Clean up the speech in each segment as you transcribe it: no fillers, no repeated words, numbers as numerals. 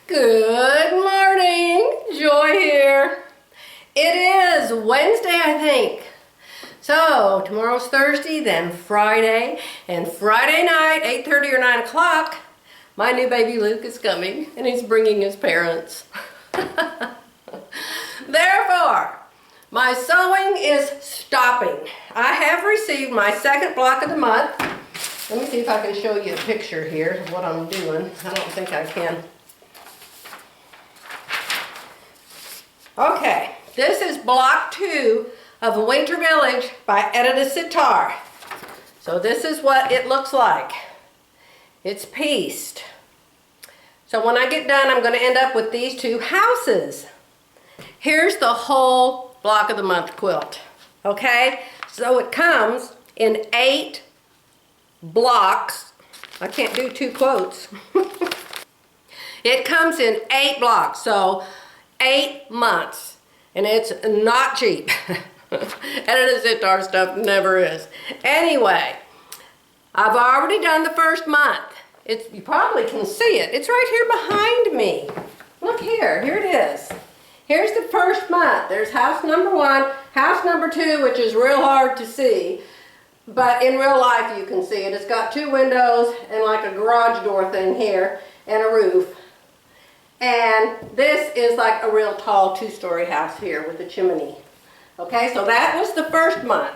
Good morning, Joy here. It is Wednesday, I think. So tomorrow's Thursday, then Friday, and Friday night, 8:30 or 9 o'clock, my new baby Luke is coming, and he's bringing his parents. Therefore, my sewing is stopping. I have received my second block of the month. Let me see if I can show you a picture here of what I'm doing. I don't think I can. Okay, this is block 2 of Winter Village by Edita Sitar. So this is what it looks like. It's pieced. So when I get done, I'm going to end up with these 2 houses. Here's the whole block of the month quilt. Okay, so it comes in 8 blocks. I can't do 2 quotes. It comes in 8 blocks, so 8 months, and it's not cheap. Edita Sitar stuff never is. Anyway, I've already done the first month. You probably can see it. It's right here behind me. Look here. Here it is. Here's the first month. There's house number 1, house number 2, which is real hard to see, but in real life you can see it. It's got 2 windows and like a garage door thing here and a roof. And this is like a real tall 2-story house here with a chimney. Okay, so that was the first month.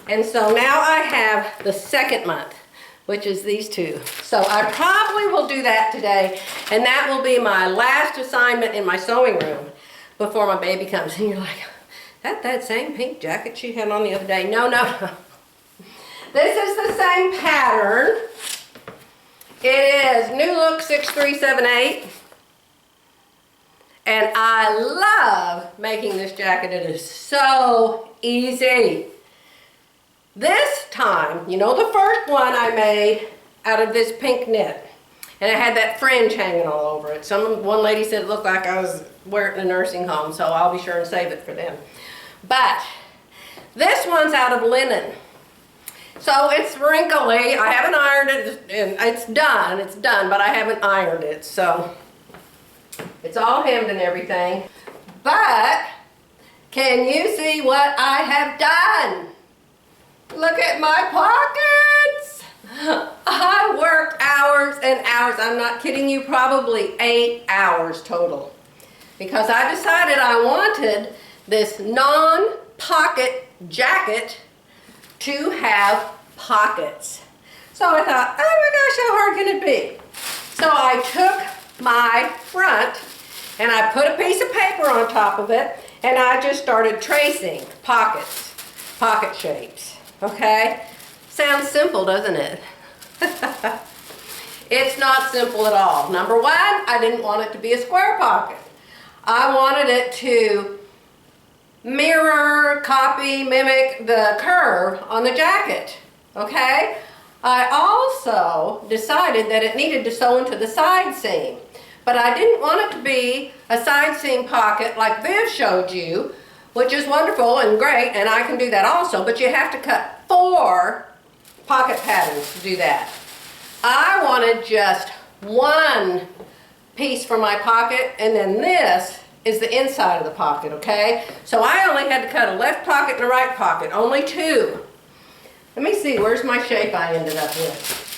And so now I have the second month, which is these 2. So I probably will do that today, and that will be my last assignment in my sewing room before my baby comes. And you're like, that same pink jacket she had on the other day? No, no, no. This is the same pattern. It is New Look 6378. And I love making this jacket. It is so easy. This time, you know the first one I made out of this pink knit. And it had that fringe hanging all over it. One lady said it looked like I was wearing it in a nursing home, so I'll be sure and save it for them. But this one's out of linen. So it's wrinkly. I haven't ironed it, and it's done, but I haven't ironed it, so it's all hemmed and everything. But can you see what I have done? Look at my pockets. I worked hours and hours. I'm not kidding you, probably 8 hours total. Because I decided I wanted this non-pocket jacket to have pockets. So I thought, oh my gosh, how hard can it be? So I took my front and I put a piece of paper on top of it, and I just started tracing pockets, pocket shapes. Okay? Sounds simple, doesn't it? It's not simple at all. Number 1, I didn't want it to be a square pocket. I wanted it to mirror, copy, mimic the curve on the jacket. Okay? I also decided that it needed to sew into the side seam. But I didn't want it to be a side seam pocket like Viv showed you, which is wonderful and great, and I can do that also, but you have to cut 4 pocket patterns to do that. I wanted just 1 piece for my pocket, and then this is the inside of the pocket, okay? So I only had to cut a left pocket and a right pocket, only 2. Let me see, where's my shape I ended up with?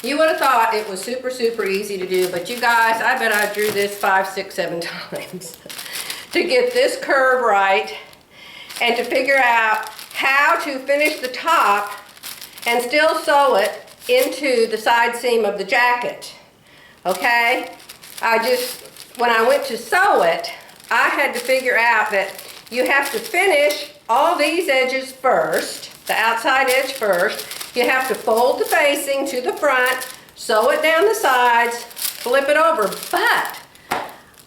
You would have thought it was super, super easy to do, but you guys, I bet I drew this 5, 6, 7 times to get this curve right and to figure out how to finish the top and still sew it into the side seam of the jacket. Okay? When I went to sew it, I had to figure out that you have to finish all these edges first, the outside edge first. You have to fold the facing to the front, sew it down the sides, flip it over. But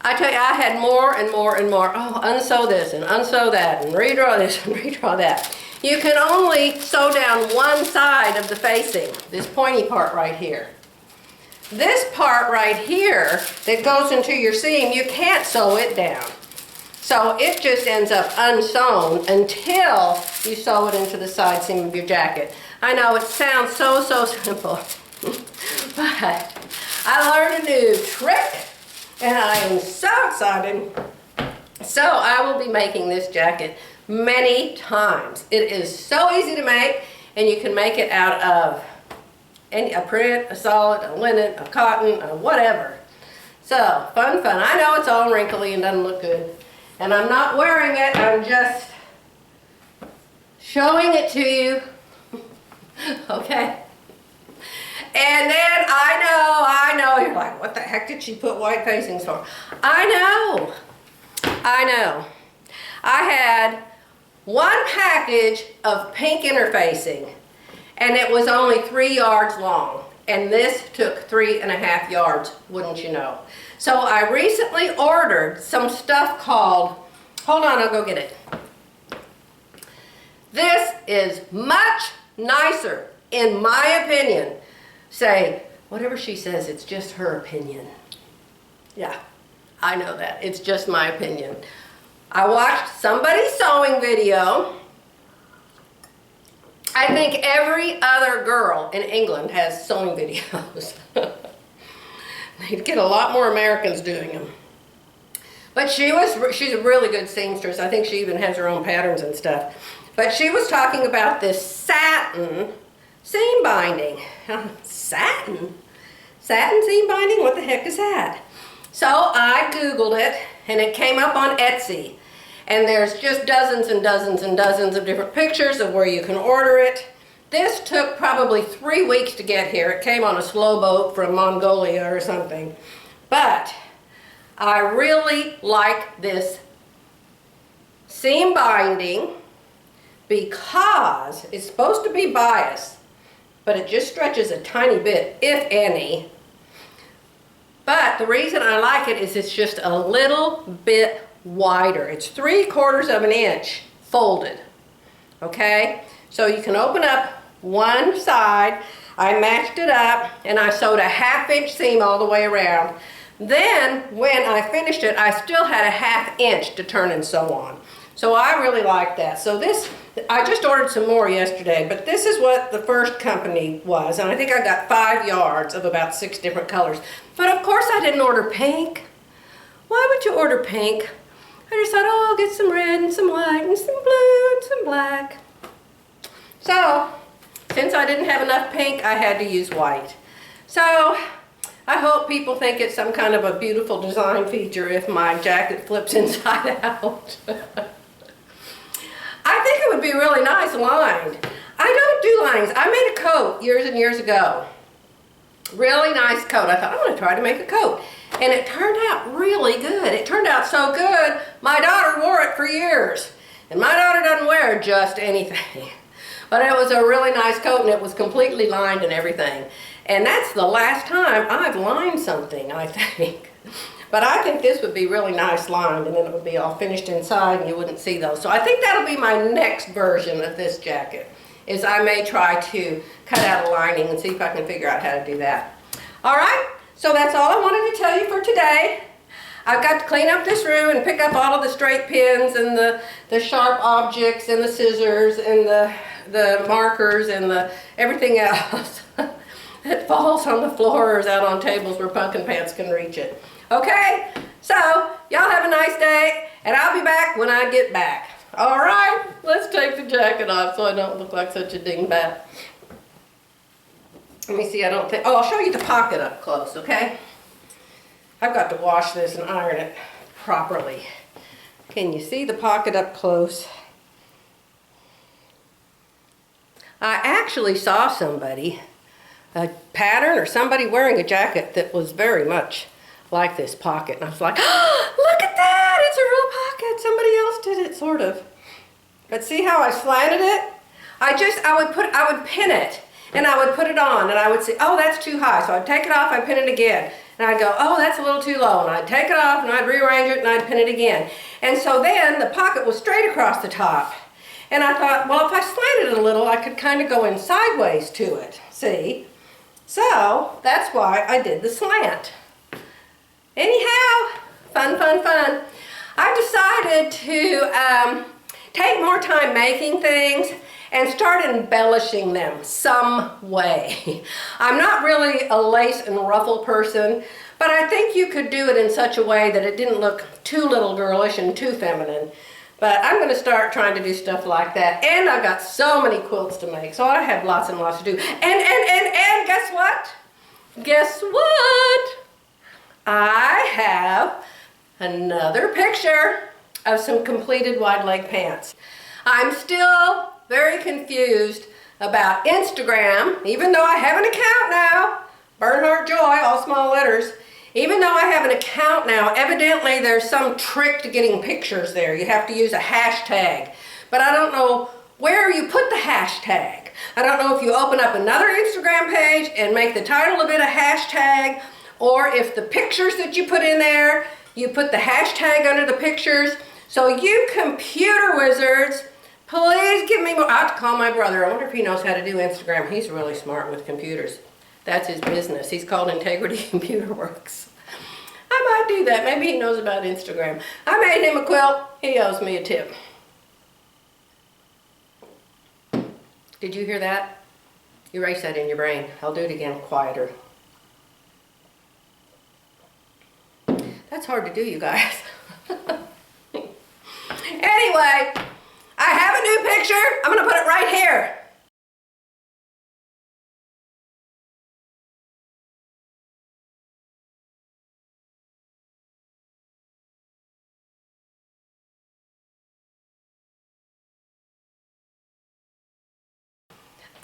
I tell you, I had more and more and more. Oh, unsew this and unsew that and redraw this and redraw that. You can only sew down one side of the facing, this pointy part right here. This part right here that goes into your seam, you can't sew it down. So it just ends up unsewn until you sew it into the side seam of your jacket. I know it sounds so simple, but I learned a new trick and I am so excited. So I will be making this jacket many times. It is so easy to make, and you can make it out of a print, a solid, a linen, a cotton, a whatever. So, fun. I know it's all wrinkly and doesn't look good, and I'm not wearing it, I'm just showing it to you. Okay? And then I know, you're like, what the heck did she put white facings for? I know. I had one package of pink interfacing, and it was only 3 yards long. And this took 3.5 yards, wouldn't you know? So I recently ordered some stuff called, hold on, I'll go get it. This is much nicer, in my opinion. Say, whatever she says, it's just her opinion. Yeah, I know that. It's just my opinion. I watched somebody's sewing video. I think every other girl in England has sewing videos. They'd get a lot more Americans doing them. But she's a really good seamstress. I think she even has her own patterns and stuff. But she was talking about this satin seam binding. Satin? Satin seam binding? What the heck is that? So I Googled it, and it came up on Etsy. And there's just dozens and dozens and dozens of different pictures of where you can order it. This took probably 3 weeks to get here. It came on a slow boat from Mongolia or something. But I really like this seam binding because it's supposed to be bias, but it just stretches a tiny bit, if any. But the reason I like it is it's just a little bit wider. It's 3/4 of an inch folded. Okay? So you can open up one side. I matched it up and I sewed a 1/2 inch seam all the way around. Then when I finished it, I still had a 1/2 inch to turn and sew on. So I really like that. So this, I just ordered some more yesterday, but this is what the first company was. And I think I got 5 yards of about 6 different colors. But of course I didn't order pink. Why would you order pink? I just thought, oh, I'll get some red and some white and some blue and some black. So, since I didn't have enough pink, I had to use white. So, I hope people think it's some kind of a beautiful design feature if my jacket flips inside out. I think it would be really nice lined. I don't do linings. I made a coat years and years ago. Really nice coat. I thought, I'm going to try to make a coat. And it turned out really good. It turned out so good, my daughter wore it for years. And my daughter doesn't wear just anything. But it was a really nice coat, and it was completely lined and everything. And that's the last time I've lined something, I think. But I think this would be really nice lined, and then it would be all finished inside and you wouldn't see those. So I think that'll be my next version of this jacket, is I may try to cut out a lining and see if I can figure out how to do that. All right, so that's all I wanted to tell you for today. I've got to clean up this room and pick up all of the straight pins and the sharp objects and the scissors and the markers and everything else that falls on the floor or is out on tables where Pumpkin Pants can reach it. Okay, so y'all have a nice day, and I'll be back when I get back. All right, let's take the jacket off so I don't look like such a dingbat. Let me see, I'll show you the pocket up close, okay? I've got to wash this and iron it properly. Can you see the pocket up close? I actually saw somebody, a pattern or somebody wearing a jacket that was very much like this pocket. And I was like, oh, look at that! It's a real pocket. Somebody else did it, sort of. But see how I slanted it? I would pin it, and I would put it on, and I would say, oh, that's too high. So I'd take it off, I'd pin it again. And I'd go, oh, that's a little too low. And I'd take it off, and I'd rearrange it, and I'd pin it again. And so then the pocket was straight across the top. And I thought, well, if I slanted it a little, I could kind of go in sideways to it, see? So that's why I did the slant. Anyhow, fun. I decided to take more time making things and start embellishing them some way. I'm not really a lace and ruffle person, but I think you could do it in such a way that it didn't look too little girlish and too feminine. But I'm going to start trying to do stuff like that. And I've got so many quilts to make, so I have lots and lots to do. And guess what? Guess what? I have another picture of some completed wide leg pants. I'm still very confused about Instagram, even though I have an account now. Bernhardt Joy, all small letters. Even though I have an account now, evidently there's some trick to getting pictures there. You have to use a hashtag. But I don't know where you put the hashtag. I don't know if you open up another Instagram page and make the title of it a hashtag, or if the pictures that you put in there, you put the hashtag under the pictures. So you computer wizards, please give me more. I have to call my brother. I wonder if he knows how to do Instagram. He's really smart with computers. That's his business. He's called Integrity Computer Works. I might do that. Maybe he knows about Instagram. I made him a quilt. He owes me a tip. Did you hear that? Erase that in your brain. I'll do it again quieter. That's hard to do, you guys. Anyway, I have a new picture. I'm going to put it right here.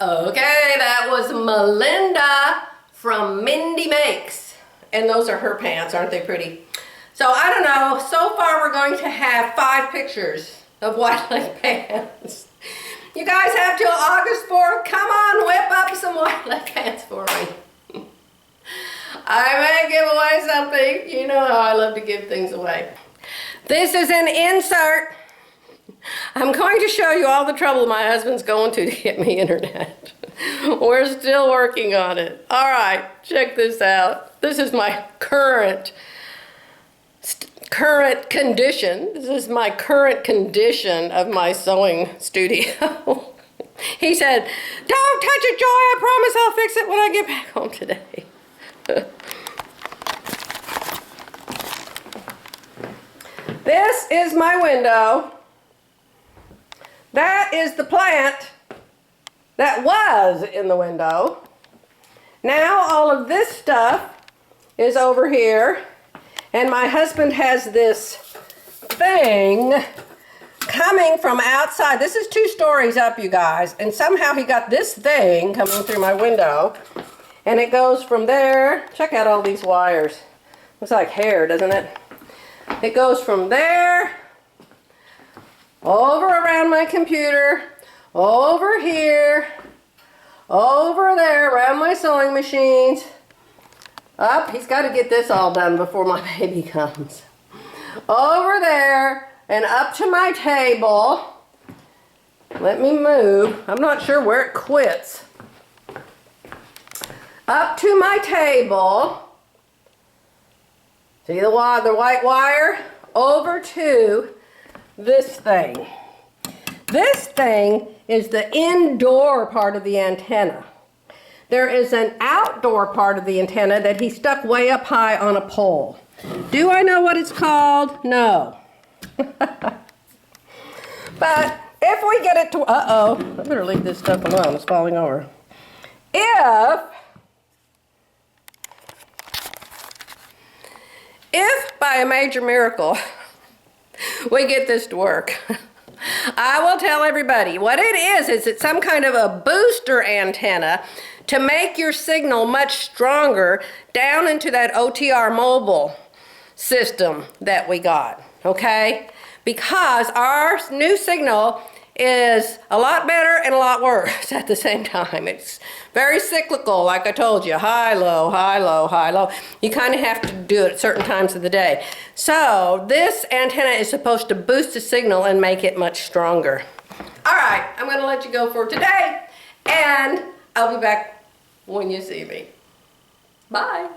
Okay, that was Melinda from Mindy Makes. And those are her pants, aren't they pretty? So I don't know, so far we're going to have 5 pictures of wide leg pants. You guys have till August 4th. Come on, whip up some wide leg pants for me. I may give away something. You know how I love to give things away. This is an insert. I'm going to show you all the trouble my husband's going to get me internet. We're still working on it. All right, check this out. This is my current condition. This is my current condition of my sewing studio. He said, "Don't touch it, Joy. I promise I'll fix it when I get back home today." This is my window. That is the plant that was in the window. Now all of this stuff is over here, and my husband has this thing coming from outside. This is 2 stories up, you guys, and somehow he got this thing coming through my window, and it goes from there. Check out all these wires. Looks like hair, doesn't it? It goes from there over around my computer, over here, over there, around my sewing machines. Up, he's got to get this all done before my baby comes. Over there, and up to my table. Let me move. I'm not sure where it quits. Up to my table. See the white wire? Over to this thing. This thing is the indoor part of the antenna. There is an outdoor part of the antenna that he stuck way up high on a pole. Do I know what it's called? No. But if we get it to, I better leave this stuff alone, it's falling over. If by a major miracle we get this to work, I will tell everybody what it is it's some kind of a booster antenna to make your signal much stronger down into that OTR mobile system that we got, okay? Because our new signal is a lot better and a lot worse at the same time. It's very cyclical, like I told you, high, low, high, low, high, low. You kind of have to do it at certain times of the day. So this antenna is supposed to boost the signal and make it much stronger. All right, I'm going to let you go for today, and I'll be back when you see me. Bye.